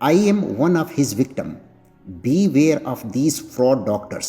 I am one of his victim. Beware of these fraud doctors.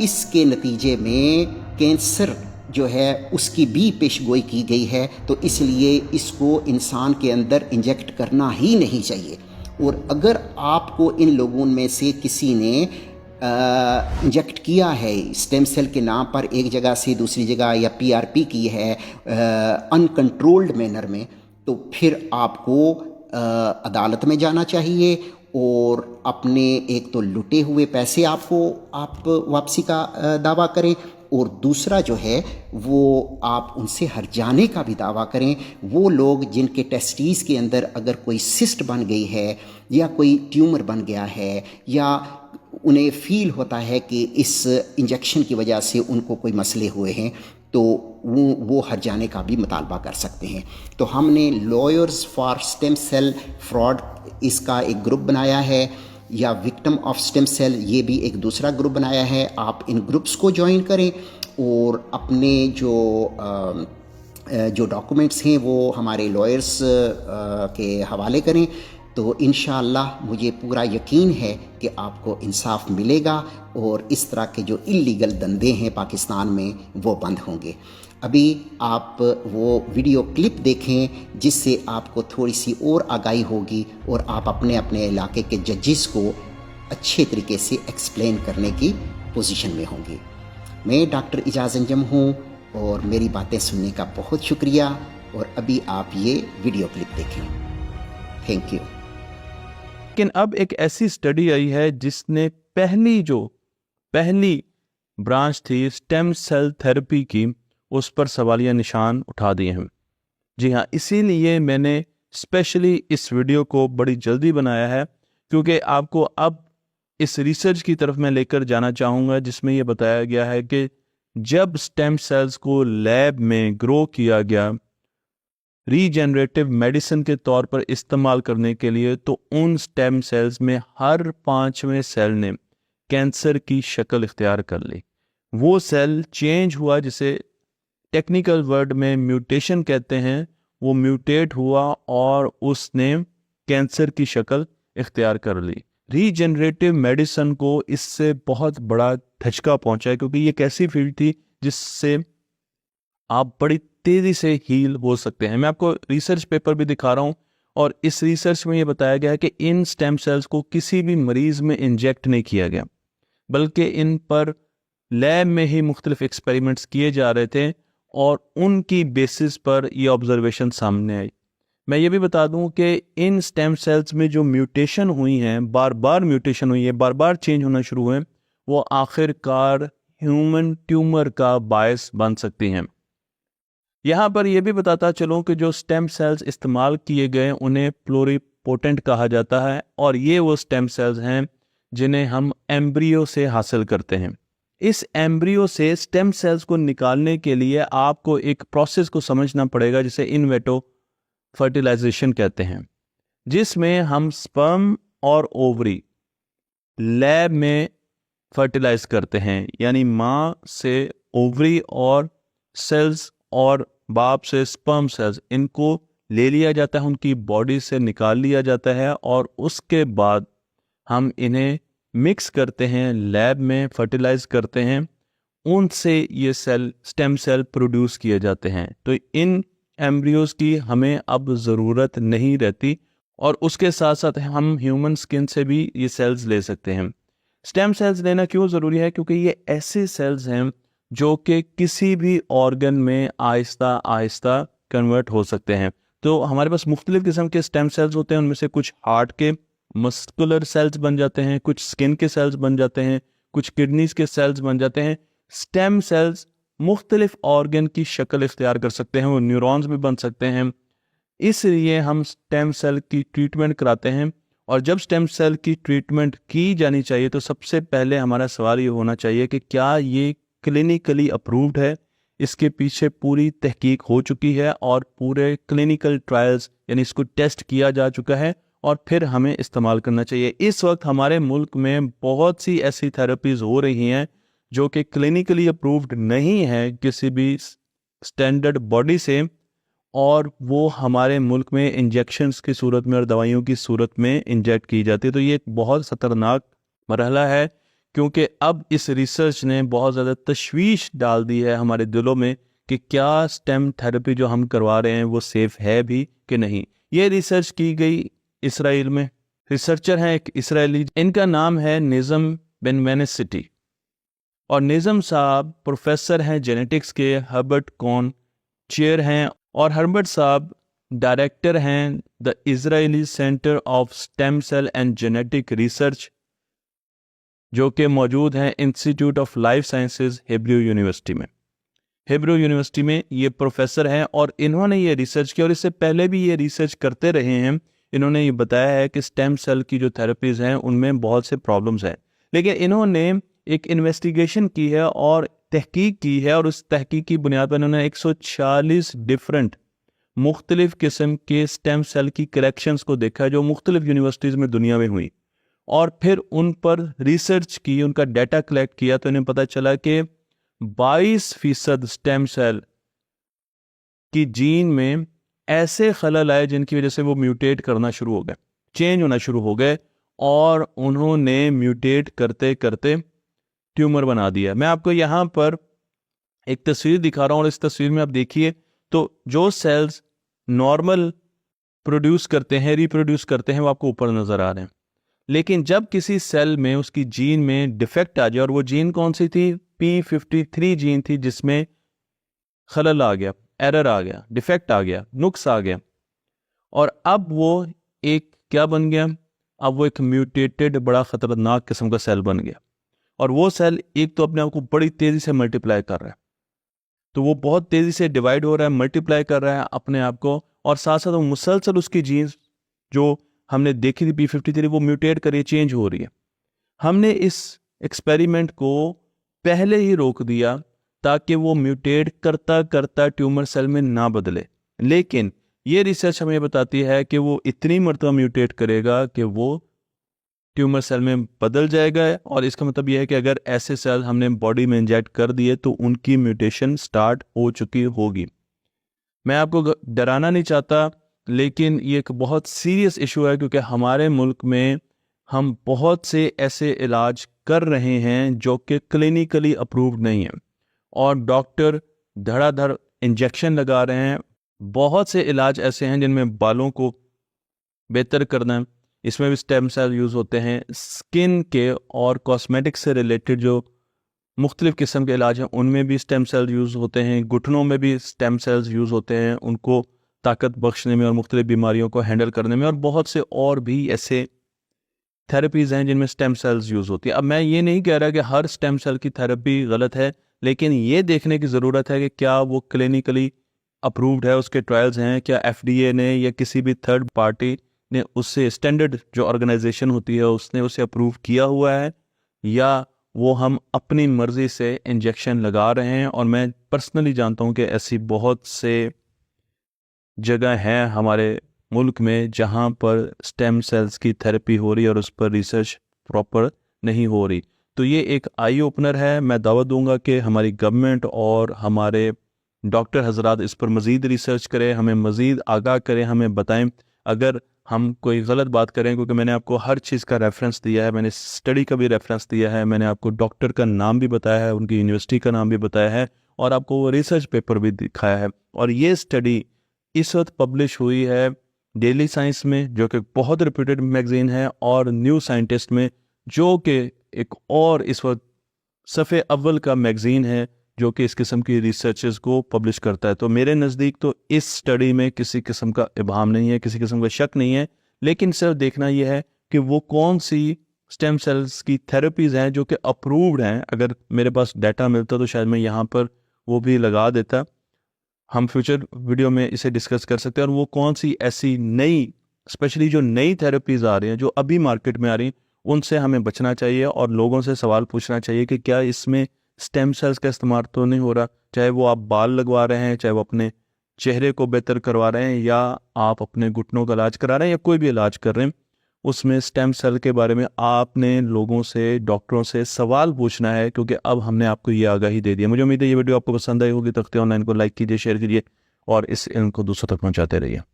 اس کے نتیجے میں cancer جو ہے اس کی بھی پیش گوئی کی گئی ہے، تو اس لیے اس کو انسان کے اندر انجیکٹ کرنا ہی نہیں چاہیے. اور اگر آپ کو ان لوگوں میں سے کسی نے انجیکٹ کیا ہے اسٹیم سیل کے نام پر ایک جگہ سے دوسری جگہ، یا پی آر پی کی ہے ان کنٹرولڈ مینر میں، تو پھر آپ کو عدالت میں جانا چاہیے اور اپنے ایک تو لٹے ہوئے پیسے آپ واپسی کا دعویٰ کریں، اور دوسرا جو ہے وہ آپ ان سے ہر جانے کا بھی دعویٰ کریں. وہ لوگ جن کے ٹیسٹیز کے اندر اگر کوئی سسٹ بن گئی ہے یا کوئی ٹیومر بن گیا ہے، یا انہیں فیل ہوتا ہے کہ اس انجیکشن کی وجہ سے ان کو کوئی مسئلے ہوئے ہیں، تو وہ ہر جانے کا بھی مطالبہ کر سکتے ہیں. تو ہم نے lawyers for stem cell fraud اس کا ایک گروپ بنایا ہے، یا وکٹم آف اسٹیم سیل یہ بھی ایک دوسرا گروپ بنایا ہے. آپ ان گروپس کو جوائن کریں اور اپنے جو ڈاکومنٹس ہیں وہ ہمارے لائرز کے حوالے کریں، تو انشاءاللہ مجھے پورا یقین ہے کہ آپ کو انصاف ملے گا، اور اس طرح کے جو انلیگل دندے ہیں پاکستان میں وہ بند ہوں گے. ابھی آپ وہ ویڈیو کلپ دیکھیں جس سے آپ کو تھوڑی سی اور آگاہی ہوگی، اور آپ اپنے علاقے کے ججز کو اچھے طریقے سے ایکسپلین کرنے کی پوزیشن میں ہوں گے. میں ڈاکٹر اعجاز انجم ہوں، اور میری باتیں سننے کا بہت شکریہ. اور ابھی آپ یہ ویڈیو کلپ دیکھیں. Thank you. لیکن اب ایک ایسی سٹڈی آئی ہے جس نے پہلی برانچ تھی اسٹیم سیل تھراپی کی، اس پر سوالیہ نشان اٹھا دیے ہیں. جی ہاں، اسی لیے میں نے اسپیشلی اس ویڈیو کو بڑی جلدی بنایا ہے، کیونکہ آپ کو اب اس ریسرچ کی طرف میں لے کر جانا چاہوں گا جس میں یہ بتایا گیا ہے کہ جب اسٹیم سیلز کو لیب میں گرو کیا گیا ری جنریٹو میڈیسن کے طور پر استعمال کرنے کے لیے، تو ان اسٹیم سیلز میں ہر 5ویں سیل نے کینسر کی شکل اختیار کر لی. وہ سیل چینج ہوا، جسے ٹیکنیکل ورڈ میں میوٹیشن کہتے ہیں، وہ میوٹیٹ ہوا اور اس نے کینسر کی شکل اختیار کر لی. ری جنریٹو میڈیسن کو اس سے بہت بڑا دھچکا پہنچا ہے، کیونکہ یہ ایک ایسی فیلڈ تھی جس سے آپ بڑی تیزی سے ہیل ہو سکتے ہیں. میں آپ کو ریسرچ پیپر بھی دکھا رہا ہوں، اور اس ریسرچ میں یہ بتایا گیا ہے کہ ان سٹیم سیلز کو کسی بھی مریض میں انجیکٹ نہیں کیا گیا، بلکہ ان پر لیب میں ہی مختلف ایکسپیریمنٹس کیے جا رہے تھے، اور ان کی بیسس پر یہ آبزرویشن سامنے آئی. میں یہ بھی بتا دوں کہ ان سٹیم سیلز میں جو میوٹیشن ہوئی ہیں، بار بار میوٹیشن ہوئی ہے، بار بار چینج ہونا شروع ہوئے، وہ آخر کار ہیومن ٹیومر کا باعث بن سکتی ہیں. یہاں پر یہ بھی بتاتا چلوں کہ جو سٹیم سیلز استعمال کیے گئے انہیں پلوری پوٹنٹ کہا جاتا ہے، اور یہ وہ سٹیم سیلز ہیں جنہیں ہم ایمبریو سے حاصل کرتے ہیں. اس ایمبریو سے سٹیم سیلز کو نکالنے کے لیے آپ کو ایک پروسیس کو سمجھنا پڑے گا جسے ان ویٹو فرٹیلائزیشن کہتے ہیں، جس میں ہم سپرم اور اووری لیب میں فرٹیلائز کرتے ہیں. یعنی ماں سے اووری اور سیلز اور باپ سے سپرم سیلز، ان کو لے لیا جاتا ہے، ان کی باڈی سے نکال لیا جاتا ہے، اور اس کے بعد ہم انہیں مکس کرتے ہیں، لیب میں فرٹیلائز کرتے ہیں، ان سے یہ سٹیم سیل پروڈیوس کیے جاتے ہیں. تو ان ایمبریوز کی ہمیں اب ضرورت نہیں رہتی، اور اس کے ساتھ ساتھ ہم ہیومن سکن سے بھی یہ سیلز لے سکتے ہیں. سٹیم سیلز لینا کیوں ضروری ہے؟ کیونکہ یہ ایسے سیلز ہیں جو کہ کسی بھی آرگن میں آہستہ آہستہ کنورٹ ہو سکتے ہیں. تو ہمارے پاس مختلف قسم کے سٹیم سیلز ہوتے ہیں، ان میں سے کچھ ہارٹ کے مسکولر سیلز بن جاتے ہیں، کچھ سکن کے سیلز بن جاتے ہیں، کچھ کڈنیز کے سیلز بن جاتے ہیں. سٹیم سیلز مختلف آرگن کی شکل اختیار کر سکتے ہیں، وہ نیورونز بھی بن سکتے ہیں. اس لیے ہم سٹیم سیل کی ٹریٹمنٹ کراتے ہیں. اور جب سٹیم سیل کی ٹریٹمنٹ کی جانی چاہیے تو سب سے پہلے ہمارا سوال یہ ہونا چاہیے کہ کیا یہ کلینیکلی اپرووڈ ہے، اس کے پیچھے پوری تحقیق ہو چکی ہے، اور پورے کلینیکل ٹرائلز یعنی اس کو ٹیسٹ کیا جا چکا ہے، اور پھر ہمیں استعمال کرنا چاہیے. اس وقت ہمارے ملک میں بہت سی ایسی تھراپیز ہو رہی ہیں جو کہ کلینیکلی اپرووڈ نہیں ہے کسی بھی اسٹینڈرڈ باڈی سے، اور وہ ہمارے ملک میں انجیکشنز کی صورت میں اور دوائیوں کی صورت میں انجیکٹ کی جاتی ہے. تو یہ ایک بہت خطرناک مرحلہ ہے، کیونکہ اب اس ریسرچ نے بہت زیادہ تشویش ڈال دی ہے ہمارے دلوں میں کہ کیا سٹیم تھراپی جو ہم کروا رہے ہیں وہ سیف ہے بھی کہ نہیں. یہ ریسرچ کی گئی اسرائیل میں. ریسرچر ہیں ایک اسرائیلی، ان کا نام ہے نظم بن وینسٹی، اور نظم صاحب پروفیسر ہیں جینیٹکس کے ہربرٹ کون چیئر ہیں، اور ہربرٹ صاحب ڈائریکٹر ہیں the Israeli centre of stem cell and genetic research, جو کہ موجود ہیں institute of life sciences Hebrew university میں. ہیبریو یونیورسٹی میں یہ پروفیسر ہیں، اور انہوں نے یہ ریسرچ کی، اور اس سے پہلے بھی یہ ریسرچ کرتے رہے ہیں. انہوں نے یہ بتایا ہے کہ سٹیم سیل کی جو تھراپیز ہیں ان میں بہت سے پرابلمز ہیں، لیکن انہوں نے ایک انویسٹیگیشن کی ہے اور تحقیق کی ہے، اور اس تحقیق کی بنیاد پر انہوں نے 140 ڈفرینٹ مختلف قسم کے سٹیم سیل کی کلیکشنز کو دیکھا جو مختلف یونیورسٹیز میں دنیا میں ہوئی، اور پھر ان پر ریسرچ کی، ان کا ڈیٹا کلیکٹ کیا. تو انہیں پتہ چلا کہ 22% سٹیم سیل کی جین میں ایسے خلل آئے جن کی وجہ سے وہ میوٹیٹ کرنا شروع ہو گئے، چینج ہونا شروع ہو گئے، اور انہوں نے میوٹیٹ کرتے کرتے ٹیومر بنا دیا. میں آپ کو یہاں پر ایک تصویر دکھا رہا ہوں، اور اس تصویر میں آپ دیکھیے تو جو سیلز نارمل پروڈیوس کرتے ہیں، ریپروڈیوس کرتے ہیں، وہ آپ کو اوپر نظر آ رہے ہیں. لیکن جب کسی سیل میں اس کی جین میں ڈیفیکٹ آ جائے، اور وہ جین کون سی تھی؟ P53 جین تھی، جس میں خلل آ گیا، ایرر آ گیا، ڈیفیکٹ آ گیا، نقص آ گیا، اور اب وہ ایک کیا بن گیا؟ اب وہ ایک میوٹیٹڈ بڑا خطرناک قسم کا سیل بن گیا. اور وہ سیل ایک تو اپنے آپ کو بڑی تیزی سے ملٹیپلائی کر رہا ہے، تو وہ بہت تیزی سے ڈیوائڈ ہو رہا ہے، ملٹیپلائی کر رہا ہے اپنے آپ کو، اور ساتھ ساتھ وہ مسلسل اس کی جینز جو ہم نے دیکھی تھی P53 وہ میوٹیٹ کر رہی ہے، چینج ہو رہی ہے. ہم نے اس ایکسپیریمنٹ کو پہلے ہی روک دیا تاکہ وہ میوٹیٹ کرتا کرتا ٹیومر سیل میں نہ بدلے، لیکن یہ ریسرچ ہمیں بتاتی ہے کہ وہ اتنی مرتبہ میوٹیٹ کرے گا کہ وہ ٹیومر سیل میں بدل جائے گا. اور اس کا مطلب یہ ہے کہ اگر ایسے سیل ہم نے باڈی میں انجیکٹ کر دیے تو ان کی میوٹیشن سٹارٹ ہو چکی ہوگی. میں آپ کو ڈرانا نہیں چاہتا، لیکن یہ ایک بہت سیریس ایشو ہے، کیونکہ ہمارے ملک میں ہم بہت سے ایسے علاج کر رہے ہیں جو کہ کلینیکلی اپرووڈ نہیں ہیں، اور ڈاکٹر دھڑا دھڑ انجیکشن لگا رہے ہیں. بہت سے علاج ایسے ہیں جن میں بالوں کو بہتر کرنا ہے، اس میں بھی سٹیم سیل یوز ہوتے ہیں. سکن کے اور کاسمیٹک سے ریلیٹڈ جو مختلف قسم کے علاج ہیں ان میں بھی سٹیم سیل یوز ہوتے ہیں. گھٹنوں میں بھی سٹیم سیلز یوز ہوتے ہیں، ان کو طاقت بخشنے میں اور مختلف بیماریوں کو ہینڈل کرنے میں، اور بہت سے اور بھی ایسے تھراپیز ہیں جن میں سٹیم سیلز یوز ہوتی ہیں. اب میں یہ نہیں کہہ رہا کہ ہر سٹیم سیل کی تھراپی غلط ہے، لیکن یہ دیکھنے کی ضرورت ہے کہ کیا وہ کلینیکلی اپرووڈ ہے، اس کے ٹرائلز ہیں، کیا FDA نے یا کسی بھی تھرڈ پارٹی نے اس سے اسٹینڈرڈ جو آرگنائزیشن ہوتی ہے اس نے اسے اپروو کیا ہوا ہے، یا وہ ہم اپنی مرضی سے انجیکشن لگا رہے ہیں. اور میں پرسنلی جانتا ہوں کہ ایسی بہت سے جگہ ہیں ہمارے ملک میں جہاں پر سٹیم سیلز کی تھراپی ہو رہی ہے اور اس پر ریسرچ پراپر نہیں ہو رہی. تو یہ ایک آئی اوپنر ہے. میں دعوت دوں گا کہ ہماری گورنمنٹ اور ہمارے ڈاکٹر حضرات اس پر مزید ریسرچ کریں، ہمیں مزید آگاہ کریں، ہمیں بتائیں اگر ہم کوئی غلط بات کریں، کیونکہ میں نے آپ کو ہر چیز کا ریفرنس دیا ہے، میں نے اسٹڈی کا بھی ریفرنس دیا ہے، میں نے آپ کو ڈاکٹر کا نام بھی بتایا ہے، ان کی یونیورسٹی کا نام بھی بتایا ہے، اور آپ کو وہ ریسرچ پیپر بھی دکھایا ہے. اور یہ اسٹڈی اس وقت پبلش ہوئی ہے ڈیلی سائنس میں، جو کہ بہت ریپیوٹیڈ میگزین ہے، اور نیو سائنٹسٹ میں، جو کہ ایک اور اس وقت صفحے اول کا میگزین ہے جو کہ اس قسم کی ریسرچز کو پبلش کرتا ہے. تو میرے نزدیک تو اس سٹڈی میں کسی قسم کا ابہام نہیں ہے، کسی قسم کا شک نہیں ہے، لیکن صرف دیکھنا یہ ہے کہ وہ کون سی سٹیم سیلز کی تھراپیز ہیں جو کہ اپرووڈ ہیں. اگر میرے پاس ڈیٹا ملتا تو شاید میں یہاں پر وہ بھی لگا دیتا، ہم فیوچر ویڈیو میں اسے ڈسکس کر سکتے ہیں. اور وہ کون سی ایسی نئی، اسپیشلی جو نئی تھراپیز آ رہی ہیں جو ابھی مارکیٹ میں آ رہی ہیں، ان سے ہمیں بچنا چاہیے، اور لوگوں سے سوال پوچھنا چاہیے کہ کیا اس میں سٹیم سیلز کا استعمال تو نہیں ہو رہا، چاہے وہ آپ بال لگوا رہے ہیں، چاہے وہ اپنے چہرے کو بہتر کروا رہے ہیں، یا آپ اپنے گھٹنوں کا علاج کرا رہے ہیں، یا کوئی بھی علاج کر رہے ہیں، اس میں سٹیم سیل کے بارے میں آپ نے لوگوں سے، ڈاکٹروں سے سوال پوچھنا ہے، کیونکہ اب ہم نے آپ کو یہ آگاہی دے دیا. مجھے امید ہے یہ ویڈیو آپ کو پسند آئی ہوگی. تختے آن لائن کو لائک کیجیے، شیئر کیجیے، اور اس علم کو دوسروں تک پہنچاتے رہیے.